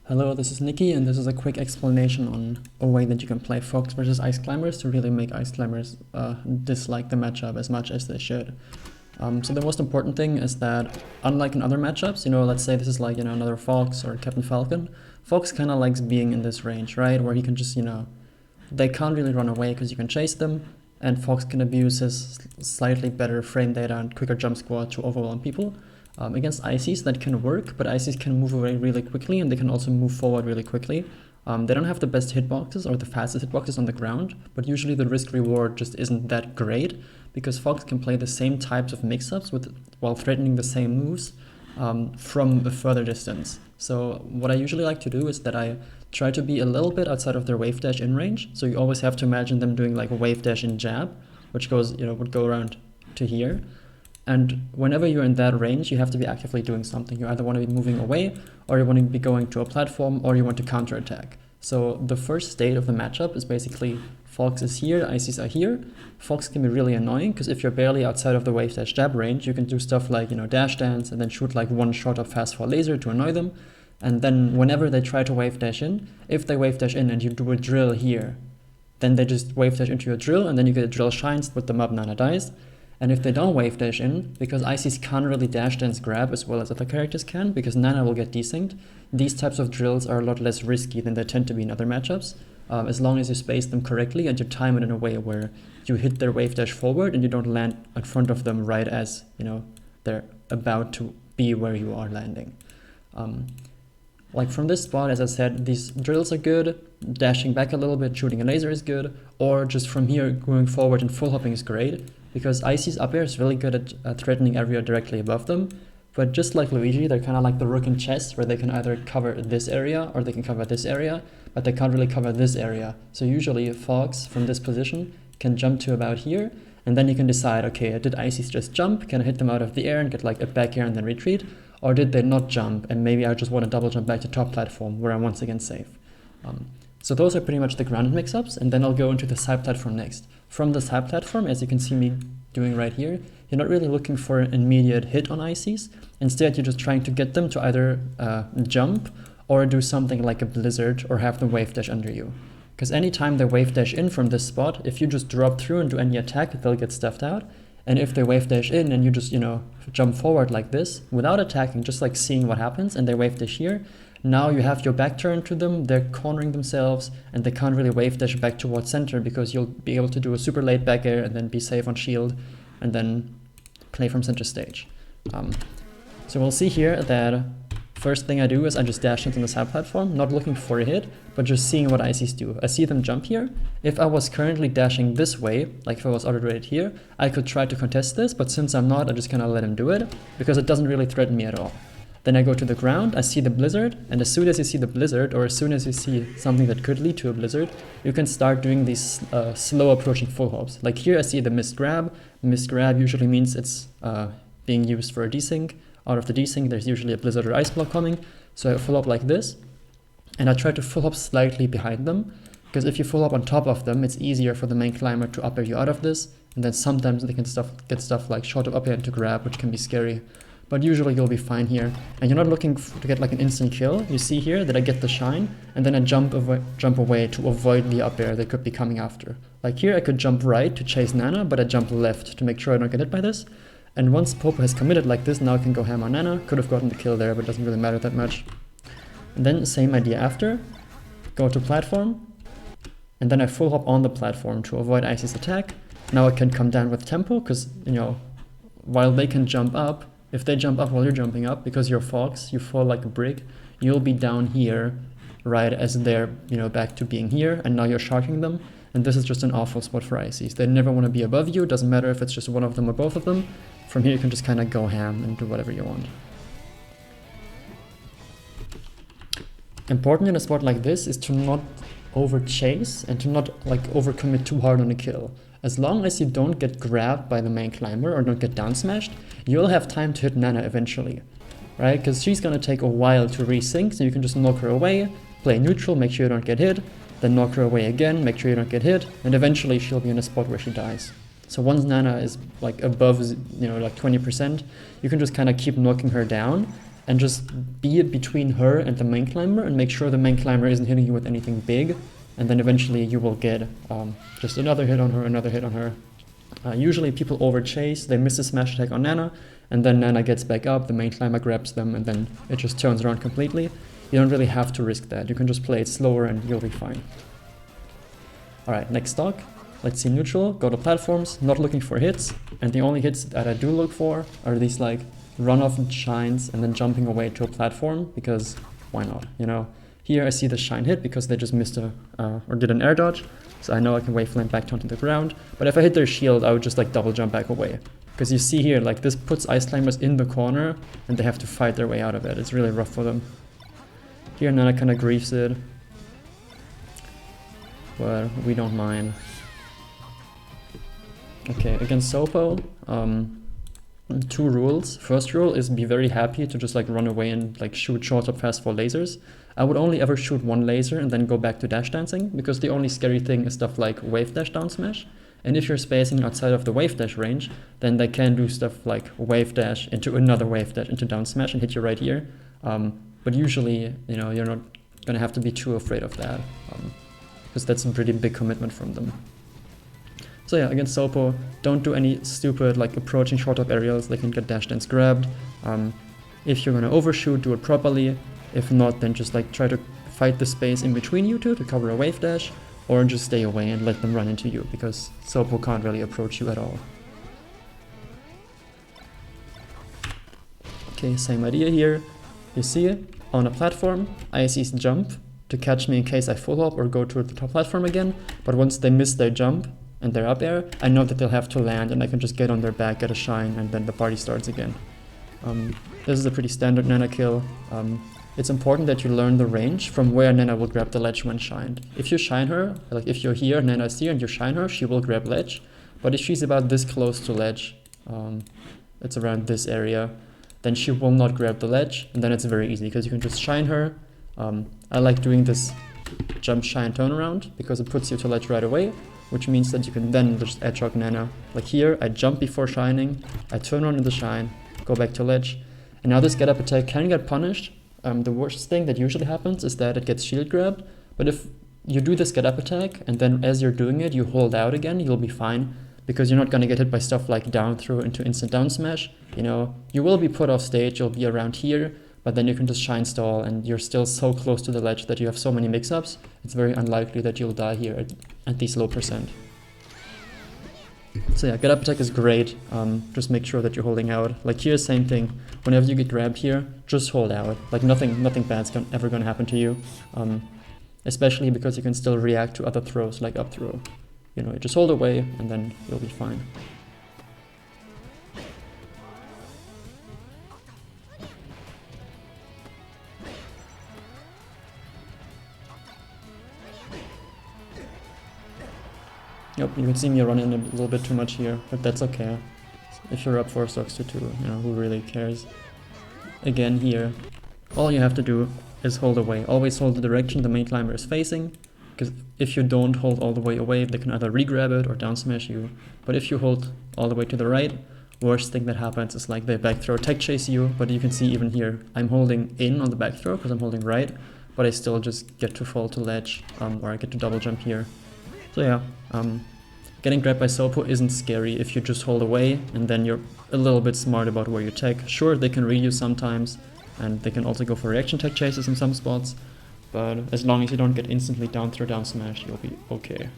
Hello, this is Nikki, and this is a quick explanation on a way that you can play Fox versus Ice Climbers to really make Ice Climbers dislike the matchup as much as they should. So the most important thing is that, unlike in other matchups, let's say this is like, another Fox or Captain Falcon, Fox kind of likes being in this range, right, where he can just, they can't really run away because you can chase them, and Fox can abuse his slightly better frame data and quicker jump squad to overwhelm people. Against Ices that can work, but Ices can move away really quickly and they can also move forward really quickly. They don't have the best hitboxes or the fastest hitboxes on the ground, but usually the risk reward just isn't that great because Fox can play the same types of mix-ups while threatening the same moves from a further distance. So what I usually like to do is that I try to be a little bit outside of their wave dash in range. So you always have to imagine them doing like a wave dash in jab, which goes, would go around to here. And whenever you're in that range, you have to be actively doing something. You either want to be moving away, or you want to be going to a platform, or you want to counterattack. So the first state of the matchup is basically Fox is here, Ices are here. Fox can be really annoying, because if you're barely outside of the wave dash jab range, you can do stuff like, dash dance, and then shoot like one shot of fast fall laser to annoy them. And then whenever they try to wave dash in, if they wave dash in and you do a drill here, then they just wave dash into your drill, and then you get a drill shine, split them up, Nana dies. And if they don't wave dash in, because Ices can't really dash dance grab as well as other characters can, because Nana will get desynced, these types of drills are a lot less risky than they tend to be in other matchups, as long as you space them correctly and you time it in a way where you hit their wave dash forward and you don't land in front of them right as they're about to be where you are landing. Like from this spot, as I said, these drills are good, dashing back a little bit, shooting a laser is good, or just from here going forward and full hopping is great, because Ices up air is really good at threatening area directly above them. But just like Luigi, they're kind of like the rook in chess, where they can either cover this area or they can cover this area, but they can't really cover this area. So usually Fox from this position can jump to about here, and then you can decide, okay, did Ices just jump? Can I hit them out of the air and get like a back air and then retreat? Or did they not jump and maybe I just want to double jump back to top platform where I'm once again safe? So those are pretty much the grounded mix-ups, and then I'll go into the side platform next. From the side platform, as you can see me doing right here, you're not really looking for an immediate hit on Ices. Instead, you're just trying to get them to either jump or do something like a blizzard or have them wave dash under you. Because anytime they wave dash in from this spot, if you just drop through and do any attack, they'll get stuffed out. And if they wave dash in and you just, jump forward like this, without attacking, just like seeing what happens, and they wave dash here, now you have your back turned to them, they're cornering themselves, and they can't really wave dash back towards center because you'll be able to do a super late back air and then be safe on shield, and then play from center stage. So we'll see here that first thing I do is I just dash into the side platform, not looking for a hit, but just seeing what Ices do. I see them jump here. If I was currently dashing this way, like if I was auto-rated here, I could try to contest this, but since I'm not, I just kind of let him do it, because it doesn't really threaten me at all. Then I go to the ground, I see the blizzard, and as soon as you see the blizzard, or as soon as you see something that could lead to a blizzard, you can start doing these slow approaching full hops. Like here I see the missed grab. Missed grab usually means it's being used for a desync. Out of the desync, there's usually a blizzard or ice block coming, so I full up like this, and I try to full up slightly behind them, because if you full up on top of them, it's easier for the main climber to up air you out of this, and then sometimes they can get stuff like short of up air into grab, which can be scary. But usually you'll be fine here, and you're not looking to get like an instant kill. You see here that I get the shine, and then I jump away to avoid the up air that could be coming after. Like here I could jump right to chase Nana, but I jump left to make sure I don't get hit by this. And once Popo has committed like this, now I can go ham on Nana. Could have gotten the kill there, but it doesn't really matter that much. And then same idea after. Go to platform, and then I full hop on the platform to avoid Ices attack. Now I can come down with tempo, because, while they can jump up, if they jump up while you're jumping up, because you're Fox, you fall like a brick, you'll be down here right as they're, back to being here, and now you're sharking them. And this is just an awful spot for Ices. They never want to be above you, doesn't matter if it's just one of them or both of them. From here you can just kind of go ham and do whatever you want. Important in a spot like this is to not over chase and to not overcommit too hard on a kill. As long as you don't get grabbed by the main climber or don't get down smashed, you'll have time to hit Nana eventually, right? Because she's gonna take a while to resync, so you can just knock her away, play neutral, make sure you don't get hit, then knock her away again, make sure you don't get hit, and eventually she'll be in a spot where she dies. So once Nana is like above, like 20%, you can just kind of keep knocking her down, and just be it between her and the main climber and make sure the main climber isn't hitting you with anything big, and then eventually you will get just another hit on her, another hit on her. Usually people overchase, they miss a smash attack on Nana, and then Nana gets back up, the main climber grabs them, and then it just turns around completely. You don't really have to risk that, you can just play it slower and you'll be fine. Alright, next stock. Let's see neutral, go to platforms, not looking for hits, and the only hits that I do look for are these like run-off shines and then jumping away to a platform, because why not, you know? Here I see the shine hit because they just missed or did an air dodge, so I know I can waveflame back down to the ground, but if I hit their shield, I would just like double jump back away. Because you see here, like this puts ice climbers in the corner and they have to fight their way out of it. It's really rough for them. Here Nana kind of griefs it, but we don't mind. Okay, against Sopo, 2 rules. First rule is be very happy to just like run away and like shoot short or fast for lasers. I would only ever shoot 1 laser and then go back to dash dancing, because the only scary thing is stuff like wave dash down smash. And if you're spacing outside of the wave dash range, then they can do stuff like wave dash into another wave dash into down smash and hit you right here. But usually, you know, you're not gonna have to be too afraid of that, because that's a pretty big commitment from them. So yeah, against Sopo, don't do any stupid like approaching short up aerials, they can get dash dance grabbed. If you're gonna overshoot, do it properly. If not, then just like try to fight the space in between you two to cover a wave dash, or just stay away and let them run into you, because Sopo can't really approach you at all. Okay, same idea here. You see it on a platform, ICs jump to catch me in case I full hop or go to the top platform again, but once they miss their jump and they're up air, I know that they'll have to land and I can just get on their back, get a shine, and then the party starts again. This is a pretty standard Nana kill. It's important that you learn the range from where Nana will grab the ledge when shined. If you shine her, like if you're here, Nana's here, and you shine her, she will grab ledge. But if she's about this close to ledge, it's around this area, then she will not grab the ledge, and then it's very easy because you can just shine her. I like doing this jump shine turnaround because it puts you to ledge right away, which means that you can then just edge hog Nana. Like here, I jump before shining, I turn around in the shine, go back to ledge, and now this get up attack can get punished. The worst thing that usually happens is that it gets shield grabbed, but if you do this get up attack and then as you're doing it you hold out again, you'll be fine, because you're not going to get hit by stuff like down throw into instant down smash. You know, you will be put off stage, you'll be around here, but then you can just shine stall and you're still so close to the ledge that you have so many mix-ups, it's very unlikely that you'll die here at these low percent. So yeah, get up attack is great, just make sure that you're holding out. Like here, same thing, whenever you get grabbed here, just hold out. Like nothing bad's ever gonna happen to you, especially because you can still react to other throws like up throw. You know, just hold away and then you'll be fine. Yep, you can see me running a little bit too much here, but that's okay. If you're up 4 stocks to 2, you know, who really cares? Again here, all you have to do is hold away. Always hold the direction the main climber is facing, because if you don't hold all the way away, they can either re-grab it or down smash you. But if you hold all the way to the right, worst thing that happens is like they back throw tech chase you, but you can see even here, I'm holding in on the back throw because I'm holding right, but I still just get to fall to ledge, or I get to double jump here. So yeah, getting grabbed by Sopo isn't scary if you just hold away and then you're a little bit smart about where you tech. Sure, they can read you sometimes, and they can also go for reaction tech chases in some spots, but as long as you don't get instantly down throw down smash, you'll be okay.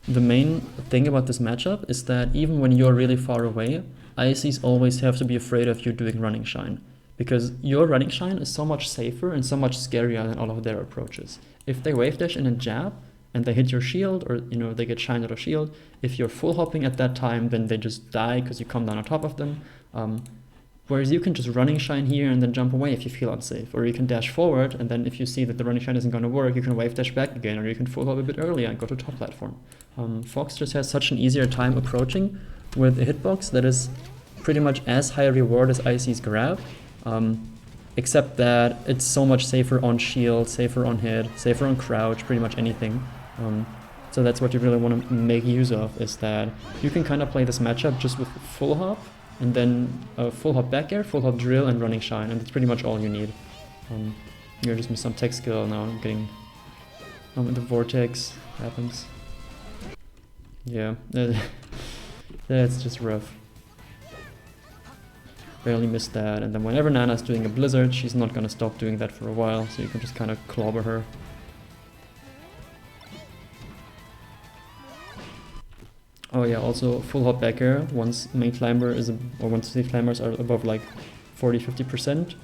The main thing about this matchup is that even when you're really far away, ICs always have to be afraid of you doing running shine, because your running shine is so much safer and so much scarier than all of their approaches. If they wave dash in a jab and they hit your shield, or you know, they get shined out of shield, if you're full hopping at that time, then they just die because you come down on top of them. Whereas you can just running shine here and then jump away if you feel unsafe, or you can dash forward and then if you see that the running shine isn't going to work, you can wave dash back again, or you can full hop a bit earlier and go to top platform. Fox just has such an easier time approaching with a hitbox that is pretty much as high reward as IC's grab. Except that it's so much safer on shield, safer on hit, safer on crouch, pretty much anything. So that's what you really want to make use of, is that you can kind of play this matchup just with full hop, and then full hop back air, full hop drill, and running shine, and that's pretty much all you need. You're just missing some tech skill now. I'm getting the vortex happens. Yeah, that's just rough. Barely missed that, and then whenever Nana's doing a blizzard, she's not gonna stop doing that for a while, so you can just kind of clobber her. Oh yeah, also full hop back air once main climber is, or once the climbers are above like 40-50%,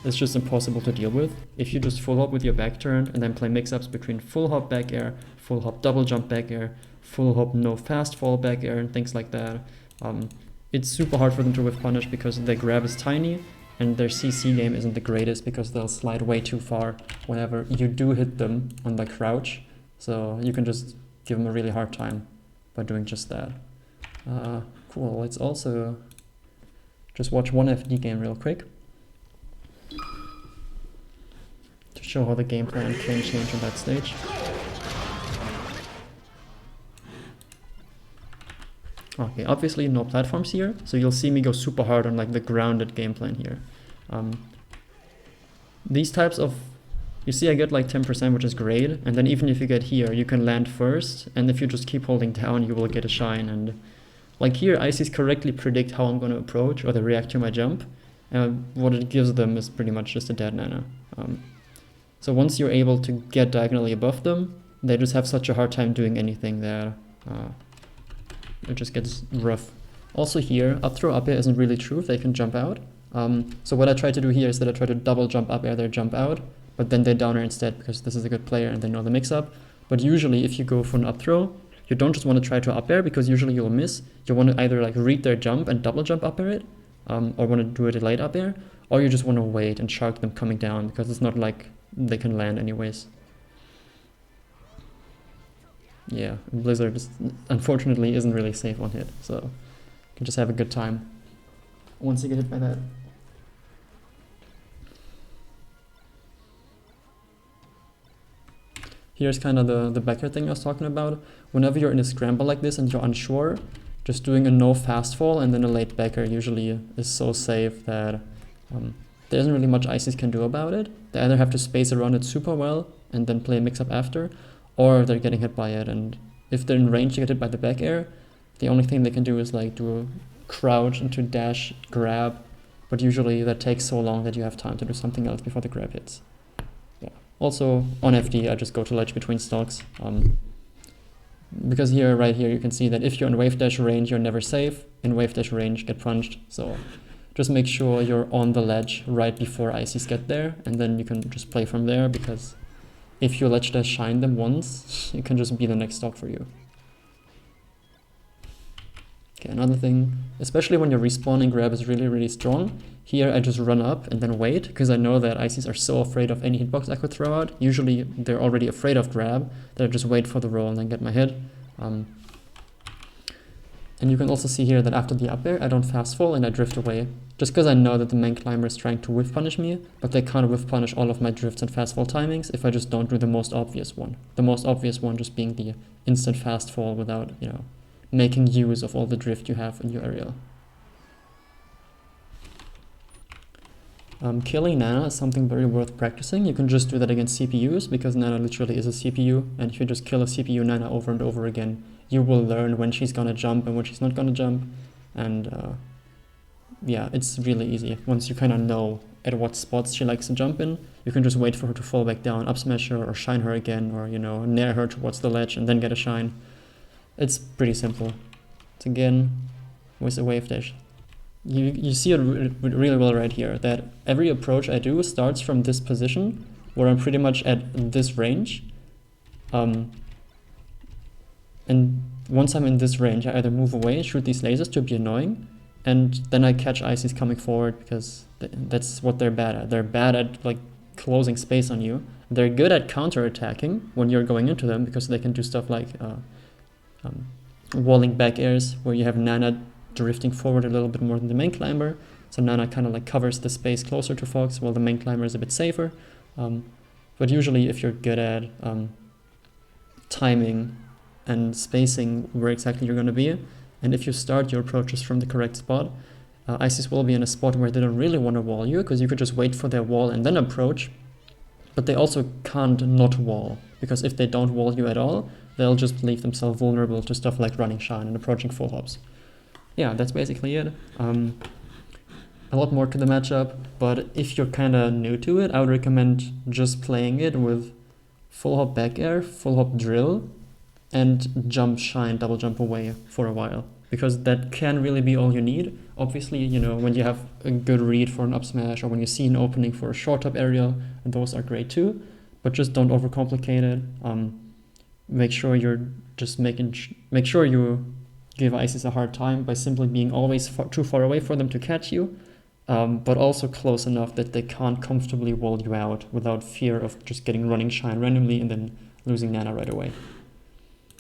it's just impossible to deal with. If you just full hop with your back turn and then play mix-ups between full hop back air, full hop double jump back air, full hop no fast fall back air, and things like that, it's super hard for them to whiff punish because their grab is tiny and their CC game isn't the greatest because they'll slide way too far whenever you do hit them on the crouch. So you can just give them a really hard time by doing just that. Cool, let's also just watch one FD game real quick to show how the game plan can change on that stage. Okay, obviously no platforms here, so you'll see me go super hard on like the grounded game plan here. These types of, you see I get like 10%, which is great, and then even if you get here, you can land first, and if you just keep holding down, you will get a shine. And like here, ICs correctly predict how I'm going to approach, or they react to my jump, and what it gives them is pretty much just a dead Nana. So once you're able to get diagonally above them, they just have such a hard time doing anything there. It just gets rough. Also here, up throw up air isn't really true if they can jump out. So what I try to do here is that I try to double jump up air their jump out, but then they down air instead because this is a good player and they know the mix up. But usually if you go for an up throw, you don't just want to try to up air because usually you'll miss. You want to either like read their jump and double jump up air it, or want to do it late up air, or you just want to wait and shark them coming down because it's not like they can land anyways. Yeah, Blizzard unfortunately isn't really safe on hit, so you can just have a good time once you get hit by that. Here's kind of the backer thing I was talking about. Whenever you're in a scramble like this and you're unsure, just doing a no fast fall and then a late backer usually is so safe that there isn't really much ICs can do about it. They either have to space around it super well and then play a mix up after, or they're getting hit by it, and if they're in range to get hit by the back air, the only thing they can do is like do a crouch into dash grab, but usually that takes so long that you have time to do something else before the grab hits. Yeah. Also on FD I just go to ledge between stocks, because here, right here, you can see that if you're in wave dash range you're never safe, in wave dash range get punched, so just make sure you're on the ledge right before ICs get there, and then you can just play from there, because if you ledge dash shine them once, it can just be the next stock for you. Okay, another thing, especially when your respawning grab is really strong, here I just run up and then wait, because I know that ICs are so afraid of any hitbox I could throw out. Usually they're already afraid of grab, that I just wait for the roll and then get my hit. And you can also see here that after the up air, I don't fast fall and I drift away. Just because I know that the main climber is trying to whiff punish me, but they can't whiff punish all of my drifts and fast fall timings if I just don't do the most obvious one. The most obvious one just being the instant fast fall without, you know, making use of all the drift you have in your aerial. Killing Nana is something very worth practicing. You can just do that against CPUs because Nana literally is a CPU, and if you just kill a CPU Nana over and over again, you will learn when she's gonna jump and when she's not gonna jump, and yeah, it's really easy. Once you kind of know at what spots she likes to jump in, you can just wait for her to fall back down, up smash her or shine her again, or, you know, nair her towards the ledge and then get a shine. It's pretty simple. It's again with a wave dash. You see it really well right here, that every approach I do starts from this position where I'm pretty much at this range. And once I'm in this range, I either move away, shoot these lasers to be annoying, and then I catch ICs coming forward because that's what they're bad at. They're bad at like closing space on you. They're good at counter-attacking when you're going into them because they can do stuff like walling back airs where you have Nana drifting forward a little bit more than the main climber, so Nana kind of like covers the space closer to Fox while the main climber is a bit safer. But usually if you're good at timing and spacing where exactly you're going to be, and if you start your approaches from the correct spot, Ices will be in a spot where they don't really want to wall you, because you could just wait for their wall and then approach, but they also can't not wall, because if they don't wall you at all, they'll just leave themselves vulnerable to stuff like running shine and approaching full hops. Yeah, that's basically it. A lot more to the matchup, but if you're kind of new to it, I would recommend just playing it with full hop back air, full hop drill, and jump shine, double jump away for a while, because that can really be all you need. Obviously, you know, when you have a good read for an up smash, or when you see an opening for a short up aerial, those are great too, but just don't overcomplicate it. Make sure you're just make sure you give Ices a hard time by simply being always too far away for them to catch you, but also close enough that they can't comfortably wall you out without fear of just getting running shine randomly and then losing Nana right away.